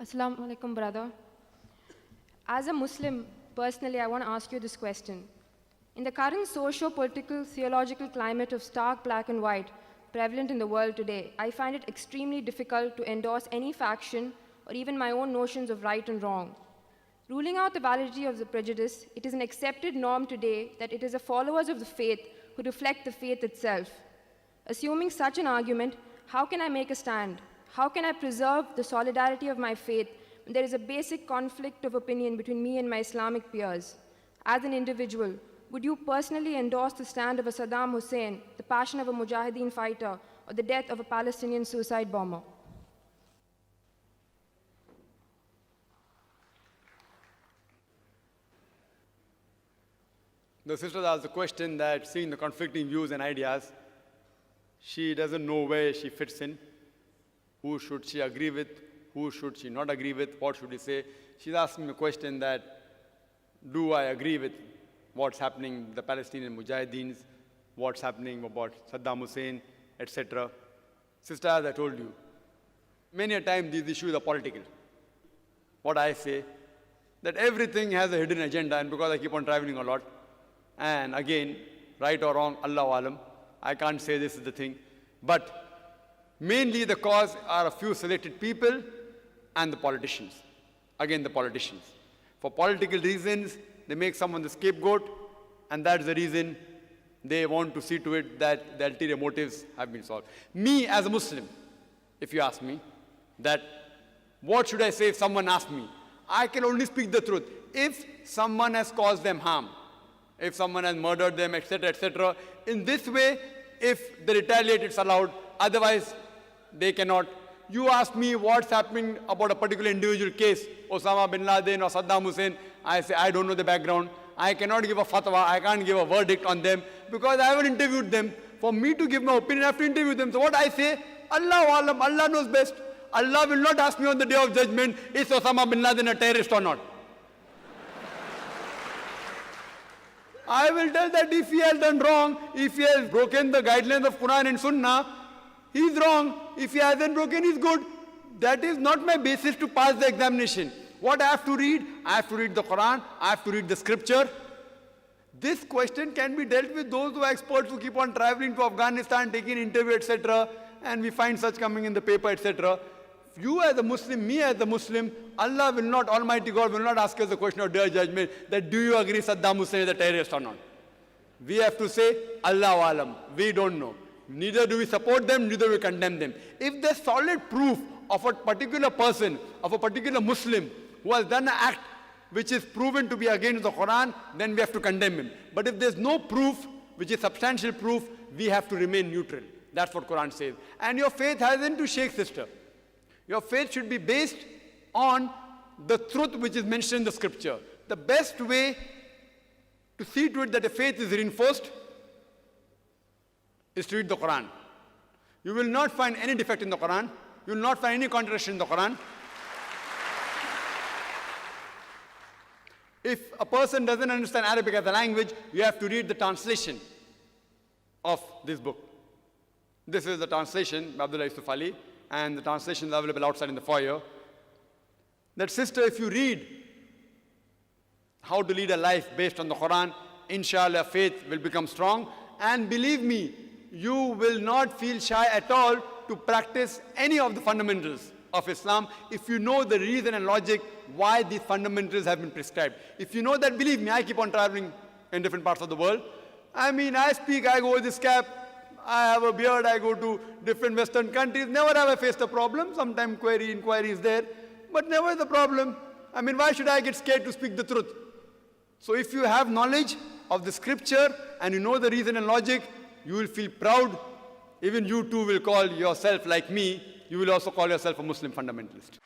Assalamu Alaikum, brother. As a Muslim, personally, I want to ask you this question. In the current socio-political, theological climate of stark black and white prevalent in the world today, I find it extremely difficult to endorse any faction or even my own notions of right and wrong. Ruling out the validity of the prejudice, it is an accepted norm today that it is the followers of the faith who reflect the faith itself. Assuming such an argument, how can I make a stand? How can I preserve the solidarity of my faith when there is a basic conflict of opinion between me and my Islamic peers? As an individual, would you personally endorse the stand of a Saddam Hussain, the passion of a Mujahideen fighter, or the death of a Palestinian suicide bomber? The sister asked the question that, seeing the conflicting views and ideas, she doesn't know where she fits in. Who should she agree with? Who should she not agree with? What should we say? She's asking the question that, do I agree with what's happening, the Palestinian Mujahideens, what's happening about Saddam Hussain, etc. Sister, as I told you, many a time these issues are political. What I say, that everything has a hidden agenda, and because I keep on traveling a lot, and again, right or wrong, Allahu Alam, I can't say this is the thing, but mainly the cause are a few selected people and the politicians. Again, the politicians. For political reasons, they make someone the scapegoat, and that's the reason they want to see to it that the ulterior motives have been solved. Me as a Muslim, if you ask me, that what should I say if someone asks me? I can only speak the truth. If someone has caused them harm, if someone has murdered them, etc., etc., in this way, if they retaliate, it's allowed. Otherwise, they cannot. You ask me what's happening about a particular individual case, Osama bin Laden or Saddam Hussain, I say, I don't know the background. I cannot give a fatwa, I can't give a verdict on them because I haven't interviewed them. For me to give my opinion, I have to interview them. So what I say, Allahu Alam, Allah knows best. Allah will not ask me on the day of judgment, is Osama bin Laden a terrorist or not? I will tell that if he has done wrong, if he has broken the guidelines of Quran and Sunnah, he is wrong. If he hasn't broken, he is good. That is not my basis to pass the examination. What I have to read? I have to read the Quran, I have to read the scripture. This question can be dealt with those who are experts who keep on traveling to Afghanistan, taking interview, etc. And we find such coming in the paper, etc. You as a Muslim, me as a Muslim, Allah will not, Almighty God will not ask us the question of day of judgment that do you agree Saddam Hussain is a terrorist or not? We have to say, Allahu Alam, we don't know. Neither do we support them, neither do we condemn them. If there's solid proof of a particular person, of a particular Muslim who has done an act which is proven to be against the Quran, then we have to condemn him. But if there's no proof, which is substantial proof, we have to remain neutral. That's what Quran says. And your faith hasn't to shake, sister. Your faith should be based on the truth which is mentioned in the scripture. The best way to see to it that the faith is reinforced is to read the Quran. You will not find any defect in the Quran. You will not find any contradiction in the Quran. If a person doesn't understand Arabic as a language, you have to read the translation of this book. This is the translation by Abdullah Yusuf Ali, and the translation is available outside in the foyer. That sister, if you read how to lead a life based on the Quran, inshallah faith will become strong. And believe me, you will not feel shy at all to practice any of the fundamentals of Islam if you know the reason and logic why these fundamentals have been prescribed. If you know that, believe me, I keep on traveling in different parts of the world. I mean, I speak, I go with this cap, I have a beard, I go to different Western countries. Never have I faced a problem. Sometimes inquiry is there, but never the problem. I mean, why should I get scared to speak the truth? So if you have knowledge of the scripture and you know the reason and logic, you will feel proud. Even you too will call yourself, like me, you will also call yourself a Muslim fundamentalist.